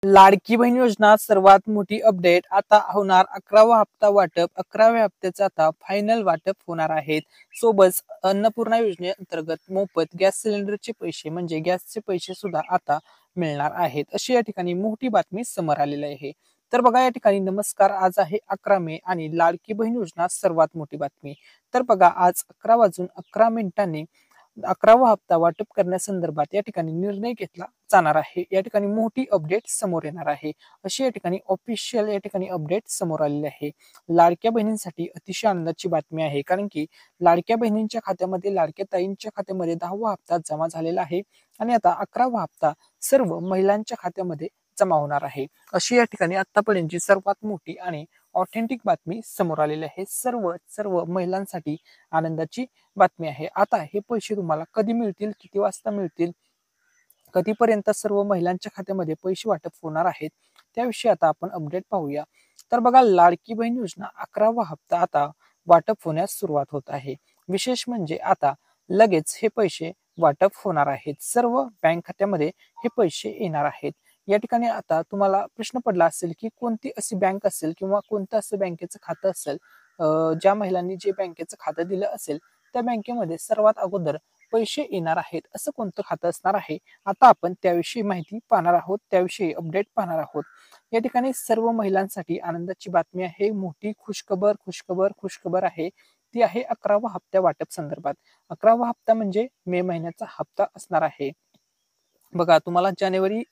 लाडकी बहीण योजना सर्वात मोठी अपडेट आता होणार 11वा हप्ता वाटप 11व्या हप्त्याचं आता फायनल वाटप होणार आहेत. सोबत अन्नपूर्णा योजनेअंतर्गत मोफत गॅस सिलेंडरचे पैसे म्हणजे गॅसचे पैसे सुद्धा आता मिळणार आहेत. अशी या ठिकाणी मोठी बातमी समोर आलेली आहे. तर बघा या ठिकाणी नमस्कार, आज आहे 11 मे आणि लाडकी बहीण योजना सर्वात मोठी बातमी. तर बघा आज 11:11 11वा हप्ता वाटप करण्यासंदर्भात या ठिकाणी निर्णय घेतला जाणार आहे. या ठिकाणी मोठी अपडेट समोर येणार आहे. अशी या ठिकाणी ऑफिशियल या ठिकाणी अपडेट समोर आलेली आहे. लाडक्या बहिणींसाठी अतिशय आनंदाची बातमी आहे, कारण की लाडक्या बहिणींच्या खात्यामध्ये लाडक्या ताईंच्या खात्यामध्ये 10वा हप्ता जमा झालेला आहे आणि आता 11वा हप्ता सर्व महिलांच्या खात्यामध्ये जमा होणार आहे. अशी या ठिकाणी आतापर्यंतची सर्वात मोठी आणि ऑथेंटिक बातमी समोर आलेली आहे. सर्व सर्व महिलांसाठी आनंदाची बातमी आहे. आता हे पैसे तुम्हाला कधी मिळतील, किती वाजता मिळतील, कधीपर्यंत सर्व महिलांच्या खात्यामध्ये पैसे वाटप होणार आहेत, त्याविषयी आता आपण अपडेट पाहूया. तर बघा लाडकी बहीण योजना 11वा हप्ता आता वाटप होण्यास सुरुवात होत आहे. विशेष म्हणजे आता लगेच हे पैसे वाटप होणार आहेत. सर्व बँक खात्यामध्ये हे पैसे येणार आहेत. या ठिकाणी आता तुम्हाला प्रश्न पडला असेल की कोणती अशी बँक असेल किंवा कोणतं असं बँकेचं खातं असेल, ज्या महिलांनी जे बँकेचं खातं दिलं असेल त्या बँकेमध्ये सर्वात अगोदर पैसे येणार आहेत, असं कोणतं खातं असणार आहे. आता आपण त्याविषयी माहिती पाहणार आहोत, त्याविषयी अपडेट पाहणार आहोत. या ठिकाणी सर्व महिलांसाठी आनंदाची बातमी आहे. मोठी खुशखबर आहे. ती आहे 11वा हप्त्या वाटप संदर्भात. 11वा हप्ता म्हणजे मे महिन्याचा हप्ता असणार आहे. बघा तुम्हाला जानेवारी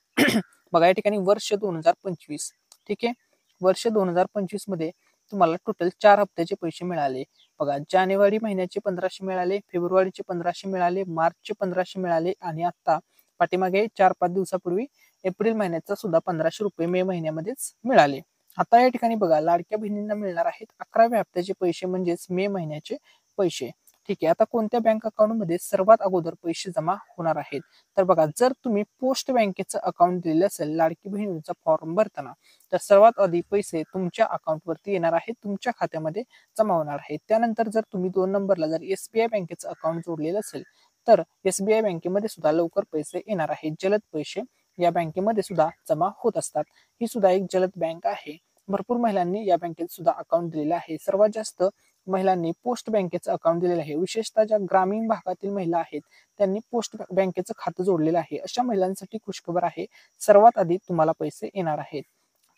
बघा या ठिकाणी वर्ष 2025, ठीक आहे, वर्ष 2025 मध्ये तुम्हाला टोटल 4 हप्त्याचे पैसे मिळाले. बघा जानेवारी महिन्याचे 1500 मिळाले, फेब्रुवारीचे 1500 मिळाले, मार्चचे 1500 मिळाले आणि आता पाठीमागे 4-5 दिवसापूर्वी एप्रिल महिन्याचा सुद्धा 1500 रुपये मे महिन्यामध्येच मिळाले. आता या ठिकाणी बघा लाडक्या बहिणींना मिळणार आहेत 11व्या हप्त्याचे पैसे म्हणजेच मे महिन्याचे पैसे. ठीक आहे, आता कोणत्या बँक अकाउंटमध्ये सर्वात अगोदर पैसे जमा होणार आहेत. तर बघा जर तुम्ही पोस्ट बँकेचं अकाउंट दिलेलं असेल लाडकी बहिणीचा फॉर्म भरताना, तर सर्वात आधी पैसे तुमच्या अकाउंटवरती येणार आहेत, तुमच्या खात्यामध्ये जमा होणार आहेत. त्यानंतर जर तुम्ही 2 नंबरला जर SBI बँकेचं अकाउंट जोडलेलं असेल तर SBI बँकेमध्ये सुद्धा लवकर पैसे येणार आहेत. जलद पैसे या बँकेमध्ये सुद्धा जमा होत असतात. ही सुद्धा एक जलद बँक आहे. भरपूर महिलांनी या बँकेत सुद्धा अकाउंट दिलेलं आहे. सर्वात जास्त महिलांनी पोस्ट बँकेचं अकाउंट दिलेलं आहे. विशेषतः ज्या ग्रामीण भागातील महिला आहेत त्यांनी पोस्ट बँकेचं खातं जोडलेलं आहे. अशा महिलांसाठी खुशखबर आहे, सर्वात आधी तुम्हाला पैसे येणार आहेत.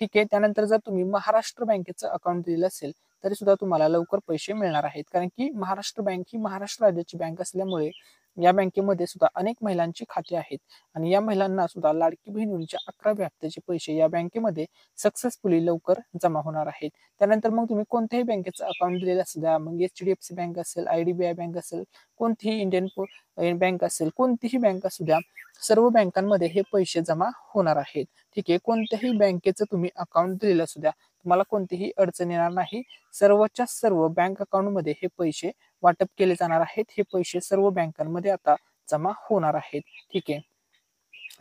ठीक आहे, त्यानंतर जर तुम्ही महाराष्ट्र बँकेचं अकाउंट दिलेलं असेल तरी सुद्धा तुम्हाला लवकर पैसे मिळणार आहेत, कारण की महाराष्ट्र बँक ही महाराष्ट्र राज्याची बँक असल्यामुळे या बँकेमध्ये सुद्धा अनेक महिलांची खाती आहेत आणि या महिलांना सुद्धा लाडकी बहीण योजनेच्या 11व्या हप्त्याचे पैसे या बँकेमध्ये सक्सेसफुली लवकर जमा होणार आहेत. त्यानंतर मग तुम्ही कोणत्याही बँकेचं अकाउंट दिलेलं असू द्या, मग HDFC बँक असेल, IDBI बँक असेल, कोणतीही इंडियन बँक असेल, कोणतीही बँक असू द्या, सर्व बँकांमध्ये हे पैसे जमा होणार आहेत. ठीक आहे, कोणत्याही बँकेचं तुम्ही अकाउंट दिलेलं असू द्या, तुम्हाला कोणतीही अडचण येणार नाही. सर्वच्या सर्व बँक अकाउंटमध्ये हे पैसे वाटप केले जाणार आहेत. हे पैसे सर्व बँकांमध्ये आता जमा होणार आहेत. ठीक आहे,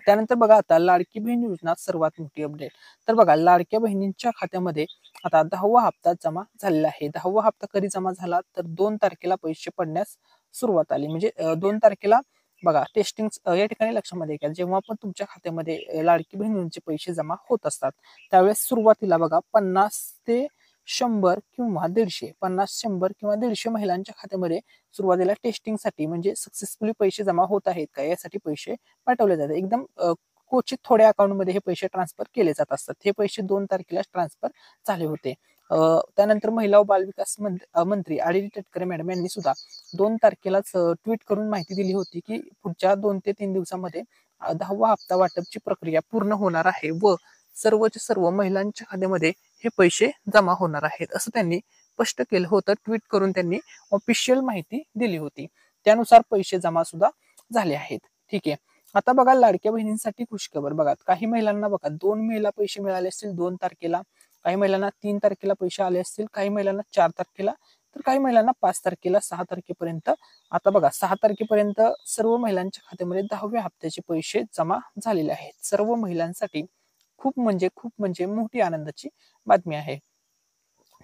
त्यानंतर बघा आता लाडकी बहीण योजना सर्वात मोठी अपडेट. तर बघा लाडक्या बहिणींच्या खात्यामध्ये आता 10वा हप्ता जमा झालेला आहे. 10वा हप्ता कधी जमा झाला तर 2 तारखेला पैसे पडण्यास सुरुवात आली. म्हणजे 2 तारखेला बघा टेस्टिंग या ठिकाणी लक्षामध्ये घ्या, जेव्हा पण तुमच्या खात्यामध्ये लाडकी बहिणींचे पैसे जमा होत असतात त्यावेळेस सुरुवातीला बघा 50 ते 100 किंवा 150, 50, 100 किंवा 150 महिलांच्या खात्यामध्ये सुरुवातीला टेस्टिंगसाठी म्हणजे सक्सेसफुली पैसे जमा होत आहेत का यासाठी पैसे पाठवले जातात. एकदम क्वचित थोड्या अकाउंटमध्ये हे पैसे ट्रान्सफर केले जात असतात. हे पैसे 2 तारखेला ट्रान्सफर झाले होते. त्यानंतर महिला व बालविकास मंत्री आदिती तटकरे मॅडम यांनी सुद्धा 2 तारखेलाच ट्विट करून माहिती दिली होती की पुढच्या 2 ते 3 दिवसामध्ये 10वा हप्ता वाटपची प्रक्रिया पूर्ण होणार आहे व सर्वच्या सर्व महिलांच्या खात्यामध्ये हे पैसे जमा होणार आहेत, असं त्यांनी स्पष्ट केलं होतं. ट्विट करून त्यांनी ऑफिशियल माहिती दिली होती. त्यानुसार पैसे जमा सुद्धा झाले आहेत. ठीक आहे, आता बघा लाडक्या बहिणींसाठी खुशखबर. बघा काही महिलांना बघा 2 मेला पैसे मिळाले असतील 2 तारखेला, काही महिलांना 3 तारखेला पैसे आले असतील, काही महिलांना 4 तारखेला, तर काही महिलांना 5 तारखेला, 6 तारखेपर्यंत. आता बघा 6 तारखेपर्यंत सर्व महिलांच्या खात्यामध्ये 10व्या हप्त्याचे पैसे जमा झालेले आहेत. सर्व महिलांसाठी खूप म्हणजे मोठी आनंदाची बातमी आहे.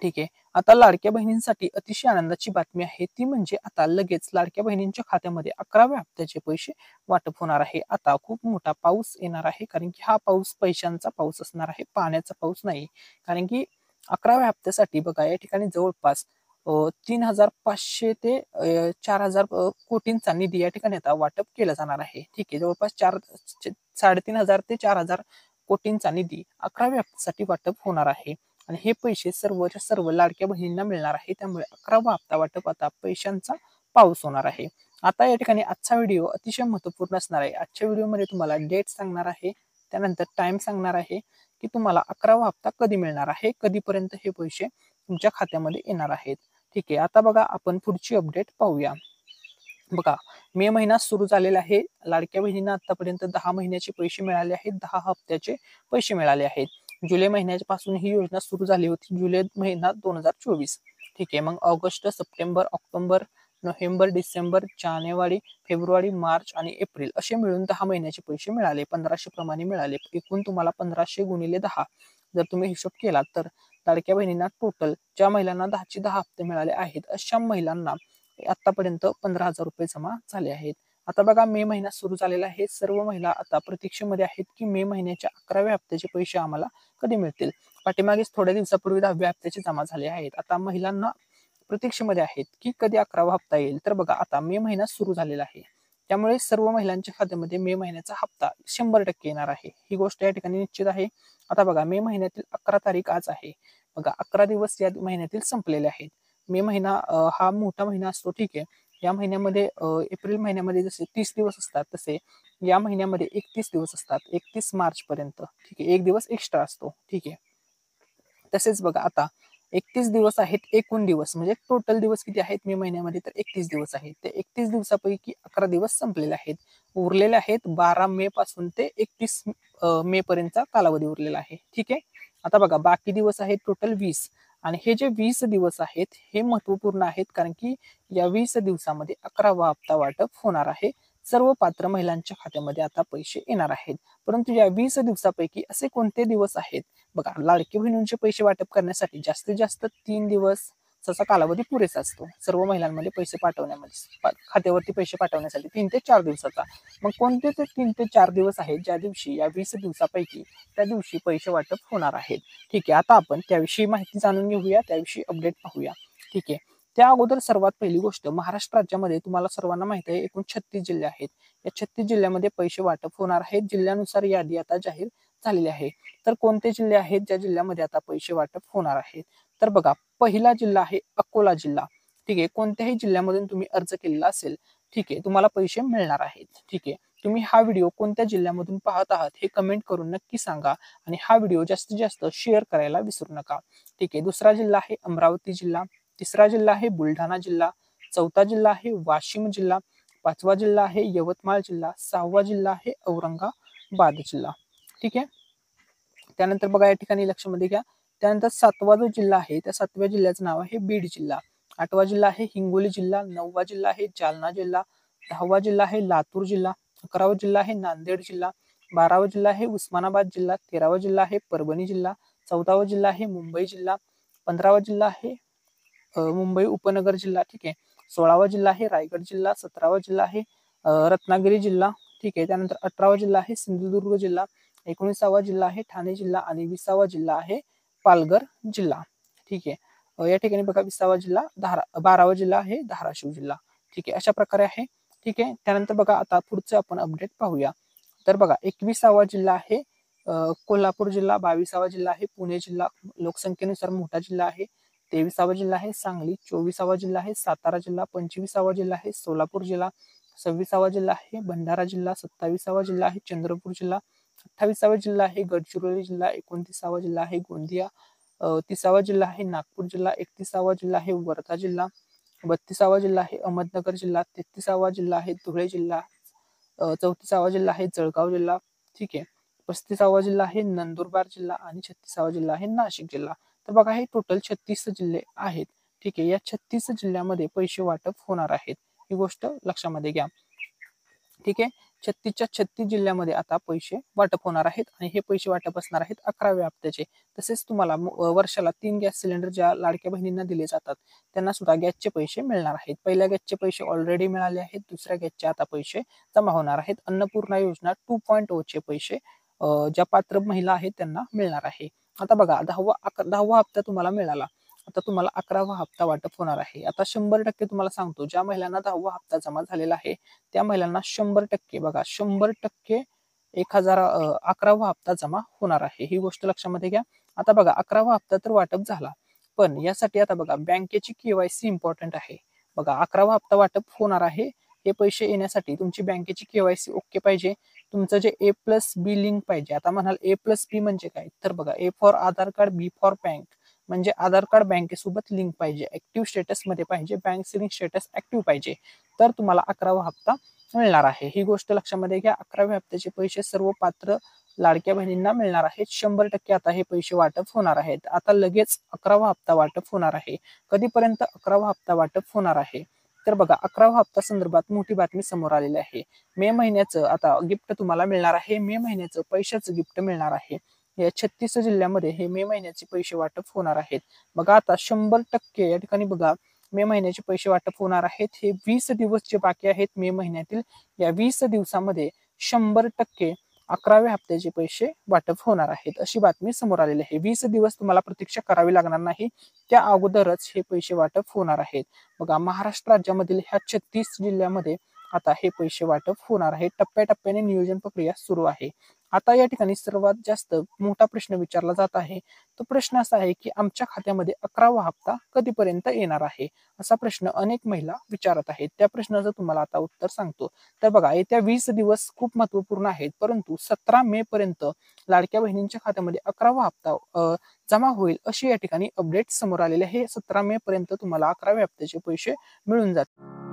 ठीक आहे, आता लाडक्या बहिणींसाठी अतिशय आनंदाची बातमी आहे, ती म्हणजे आता लगेच लाडक्या बहिणींच्या खात्यामध्ये 11व्या हप्त्याचे पैसे वाटप होणार आहे. आता खूप मोठा पाऊस येणार आहे, कारण की हा पाऊस पैशांचा पाऊस असणार आहे, पाण्याचा पाऊस नाही. कारण की 11व्या हप्त्यासाठी बघा या ठिकाणी जवळपास 3,500 ते 4,000 कोटींचा निधी या ठिकाणी आता वाटप केलं जाणार आहे. ठीक आहे, जवळपास 3,500 ते 4,000 कोटींचा निधी 11व्या हप्त्यासाठी वाटप होणार आहे. आणि हे पैसे सर्वच्या सर्व लाडक्या बहिणींना मिळणार आहे. त्यामुळे 11वा हप्ता वाटप आता पैशांचा पाऊस होणार आहे. आता या ठिकाणी आजचा व्हिडिओ अतिशय महत्त्वपूर्ण असणार आहे. आजच्या व्हिडिओमध्ये तुम्हाला डेट सांगणार आहे, त्यानंतर टाइम सांगणार आहे की तुम्हाला 11वा हप्ता कधी मिळणार आहे, कधीपर्यंत हे पैसे तुमच्या खात्यामध्ये येणार आहेत. ठीक आहे, आता बघा आपण पुढची अपडेट पाहूया. बघा, मे महिना सुरू झालेला आहे. लाडक्या बहिणींना आतापर्यंत 10 महिन्याचे पैसे मिळाले आहेत, 10 हप्त्याचे पैसे मिळाले आहेत. जुलै महिन्यापासून ही योजना सुरू झाली होती, जुलै महिना 2024. ठीक आहे, मग August, September, October, November, December, जानेवारी, फेब्रुवारी, मार्च आणि एप्रिल असे मिळून 10 महिन्याचे पैसे मिळाले. 1500 प्रमाणे मिळाले. एकूण तुम्हाला 1500 गुणिले 10 जर तुम्ही हिशोब केला तर लाडक्या बहिणींना टोटल ज्या महिलांना 10चे 10 हप्ते मिळाले आहेत अशा महिलांना आतापर्यंत 15,000 रुपये जमा झाले आहेत. आता बघा, मे महिना सुरू झालेला आहे. सर्व महिला आता प्रतीक्षेमध्ये आहेत की मे महिन्याच्या 11व्या हप्त्याचे पैसे आम्हाला कधी मिळतील. पाठीमागेच थोड्या दिवसापूर्वी 10व्या हप्त्याचे जमा झाले आहेत. आता महिलांना प्रतीक्षेमध्ये आहेत की कधी 11वा हप्ता येईल. तर बघा, आता मे महिना सुरू झालेला आहे, त्यामुळे सर्व महिलांच्या खात्यामध्ये मे महिन्याचा हप्ता 100% येणार आहे. ही गोष्ट या ठिकाणी निश्चित आहे. आता बघा, मे महिन्यातील 11 तारीख आज आहे. बघा, 11 दिवस या महिन्यातील संपलेले आहेत. मे महिना हा मोठा महिना असतो. ठीक आहे, या महिन्यामध्ये एप्रिल महिन्यामध्ये जसे 30 दिवस असतात, तसे या महिन्यामध्ये 31 दिवस असतात, 31 मार्च पर्यंत. ठीक आहे, एक दिवस एक्स्ट्रा असतो. ठीक आहे, तसेच बघा, आता 31 दिवस आहेत एकूण दिवस, म्हणजे टोटल दिवस किती आहेत मे महिन्यामध्ये, तर 31 दिवस आहेत. ते 31 दिवसापैकी 11 दिवस संपलेले आहेत. उरलेले आहेत 12 मे पासून ते 31 मे पर्यंतचा कालावधी उरलेला आहे. ठीक आहे, आता बघा, बाकी दिवस आहेत टोटल 20. आणि हे जे 20 दिवस आहेत हे महत्वपूर्ण आहेत, कारण की या 20 दिवसामध्ये 11वा हप्ता वाटप होणार आहे. सर्व पात्र महिलांच्या खात्यामध्ये आता पैसे येणार आहेत. परंतु या 20 दिवसापैकी असे कोणते दिवस आहेत? बघा, लाडकी बहिणींचे पैसे वाटप करण्यासाठी जास्तीत जास्त 3 दिवस चा कालावधी पुरेसा असतो सर्व महिलांमध्ये पैसे पाठवण्यामध्ये, खात्यावरती पैसे पाठवण्यासाठी 3 ते 4 दिवसाचा. मग कोणते ते 3 ते 4 दिवस आहेत ज्या दिवशी या 20 दिवसापैकी त्या दिवशी पैसे वाटप होणार आहेत? ठीक आहे, आता आपण त्याविषयी माहिती जाणून घेऊया, त्याविषयी अपडेट पाहूया. ठीक आहे, त्या अगोदर सर्वात पहिली गोष्ट, महाराष्ट्र राज्यामध्ये तुम्हाला सर्वांना माहिती आहे एकूण 36 जिल्हे आहेत. या 36 जिल्ह्यामध्ये पैसे वाटप होणार आहेत. जिल्ह्यानुसार यादी आता जाहीर झालेली आहे. तर कोणते जिल्हे आहेत ज्या जिल्ह्यामध्ये आता पैसे वाटप होणार आहेत? तर बघा, पहिला जिल्हा आहे अकोला जिल्हा. ठीक आहे, कोणत्याही जिल्ह्यामधून तुम्ही अर्ज केलेला असेल, ठीक आहे, तुम्हाला पैसे मिळणार आहेत. ठीक आहे, तुम्ही हा व्हिडिओ कोणत्या जिल्ह्यामधून पाहत आहात हे कमेंट करून नक्की सांगा, आणि हा व्हिडिओ जास्तीत जास्त शेअर करायला विसरू नका. ठीक आहे, दुसरा जिल्हा आहे अमरावती जिल्हा, तिसरा जिल्हा आहे बुलढाणा जिल्हा, चौथा जिल्हा आहे वाशिम जिल्हा, पाचवा जिल्हा आहे यवतमाळ जिल्हा, सहावा जिल्हा आहे औरंगाबाद जिल्हा. ठीक आहे, त्यानंतर बघा या ठिकाणी लक्षामध्ये घ्या, त्यानंतर 7वा जो जिल्हा आहे त्या 7व्या जिल्ह्याचं नाव आहे बीड जिल्हा, 8वा जिल्हा आहे हिंगोली जिल्हा, 9वा जिल्हा आहे जालना जिल्हा, 10वा जिल्हा आहे लातूर जिल्हा, 11वा जिल्हा आहे नांदेड जिल्हा, 12वा जिल्हा आहे उस्मानाबाद जिल्हा, 13वा जिल्हा आहे परभणी जिल्हा, 14वा जिल्हा आहे मुंबई जिल्हा, 15वा जिल्हा आहे मुंबई उपनगर जिल्हा. ठीक आहे, 16वा जिल्हा आहे रायगड जिल्हा, 17वा जिल्हा आहे रत्नागिरी जिल्हा. ठीक आहे, त्यानंतर 18वा जिल्हा आहे सिंधुदुर्ग जिल्हा, 19वा जिल्हा आहे ठाणे जिल्हा, आणि 20वा जिल्हा आहे पालघर जिल्हा. ठीक आहे, या ठिकाणी बघा 20वा जिल्हा 12वा जिल्हा आहे धाराशिव जिल्हा. ठीक आहे, अशा प्रकारे आहे. ठीक आहे, त्यानंतर बघा आता पुढचं आपण अपडेट पाहूया. तर बघा, 21वा जिल्हा आहे कोल्हापूर जिल्हा, 22वा जिल्हा आहे पुणे जिल्हा, लोकसंख्येनुसार मोठा जिल्हा आहे. 23वा जिल्हा आहे सांगली, 24वा जिल्हा आहे सातारा जिल्हा, 25वा जिल्हा आहे सोलापूर जिल्हा, 26वा जिल्हा आहे भंडारा जिल्हा, 27वा जिल्हा आहे चंद्रपूर जिल्हा, 28वा जिल्हा आहे गडचिरोली जिल्हा, 29वा जिल्हा आहे गोंदिया, 30वा जिल्हा आहे नागपूर जिल्हा, 31वा जिल्हा आहे वर्धा जिल्हा, 32वा जिल्हा आहे अहमदनगर जिल्हा, 33वा जिल्हा आहे धुळे जिल्हा, 34वा जिल्हा आहे जळगाव जिल्हा. ठीक आहे, 35वा जिल्हा आहे नंदुरबार जिल्हा, आणि 36वा जिल्हा आहे नाशिक जिल्हा. तर बघा, हे टोटल 36 जिल्हे आहेत. ठीक आहे, या 36 जिल्ह्यामध्ये पैसे वाटप होणार आहेत, ही गोष्ट लक्षामध्ये घ्या. ठीक आहे, 36च्या 36 जिल्ह्यामध्ये आता पैसे वाटप होणार आहेत आणि हे पैसे वाटप असणार आहेत 11व्या हप्त्याचे. तसेच तुम्हाला वर्षाला 3 गॅस सिलेंडर ज्या लाडक्या बहिणींना दिले जातात त्यांना सुद्धा गॅसचे पैसे मिळणार आहेत. पहिल्या गॅसचे पैसे ऑलरेडी मिळाले आहेत, दुसऱ्या गॅसचे आता पैसे जमा होणार आहेत. अन्नपूर्णा योजना 2.0 चे पैसे ज्या पात्र महिला आहेत त्यांना मिळणार आहे. आता बघा 10वा हप्ता तुम्हाला मिळाला. आता तुम्हाला 11वा हप्ता वाटप होणार आहे. आता 100% तुम्हाला सांगतो, ज्या महिलांना 10वा हप्ता जमा झालेला आहे त्या महिलांना 100% बघा 100% 11वा हप्ता जमा होणार आहे. ही गोष्ट लक्षामध्ये घ्या. आता बघा 11वा हप्ता तर वाटप झाला, पण यासाठी आता बघा बँकेची केवायसी इम्पॉर्टंट आहे. बघा 11वा हप्ता वाटप होणार आहे. हे पैसे येण्यासाठी तुमची बँकेची केवायसी ओके पाहिजे. तुमचं जे A+B लिंक पाहिजे. आता म्हणाल A+B म्हणजे काय, तर बघा A for Aadhaar card, B for bank, म्हणजे आधार कार्ड बँकेसोबत लिंक पाहिजे, ऍक्टिव्ह स्टेटस मध्ये पाहिजे, बँक सेविंग स्टेटस ऍक्टिव्ह पाहिजे, तर तुम्हाला 11वा हप्ता मिळणार आहे. ही गोष्ट लक्षामध्ये घ्या. 11व्या हप्त्याचे पैसे सर्व पात्र लाडक्या बहिणींना मिळणार आहेत. 100% आता हे पैसे वाटप होणार आहेत. आता लगेच 11वा हप्ता वाटप होणार आहे. कधीपर्यंत 11वा हप्ता वाटप होणार आहे, तर बघा 11वा हप्ता संदर्भात मोठी बातमी समोर आलेली आहे. मे महिन्याचं आता गिफ्ट तुम्हाला मिळणार आहे. मे महिन्याचं पैशाचं गिफ्ट मिळणार आहे. या 36 जिल्ह्यामध्ये हे मे महिन्याचे पैसे वाटप होणार आहेत. बघा आता 100% या ठिकाणी बघा मे महिन्याचे पैसे वाटप होणार आहेत. हे 20 दिवस जे बाकी आहेत मे महिन्यातील, या 20 दिवसामध्ये 100% 11व्या हप्त्याचे पैसे वाटप होणार आहेत, अशी बातमी समोर आलेली आहे. 20 दिवस तुम्हाला प्रतीक्षा करावी लागणार नाही, त्या अगोदरच हे पैसे वाटप होणार आहेत. बघा महाराष्ट्र राज्यामधील ह्या 36 जिल्ह्यामध्ये आता हे पैसे वाटप होणार आहे. टप्प्याटप्प्याने नियोजन प्रक्रिया सुरू आहे. आता या ठिकाणी सर्वात जास्त मोठा प्रश्न विचारला जात आहे. तो प्रश्न असा आहे की आमच्या खात्यामध्ये 11वा हप्ता कधीपर्यंत येणार आहे, असा प्रश्न अनेक महिला विचारत आहेत. त्या प्रश्नाचं तुम्हाला आता उत्तर सांगतो. तर बघा येत्या 20 दिवस खूप महत्वपूर्ण आहेत, परंतु 17 मे पर्यंत लाडक्या बहिणींच्या खात्यामध्ये 11वा हप्ता जमा होईल, अशी या ठिकाणी अपडेट समोर आलेली आहे. 17 मे पर्यंत तुम्हाला 11व्या हप्त्याचे पैसे मिळून जातील.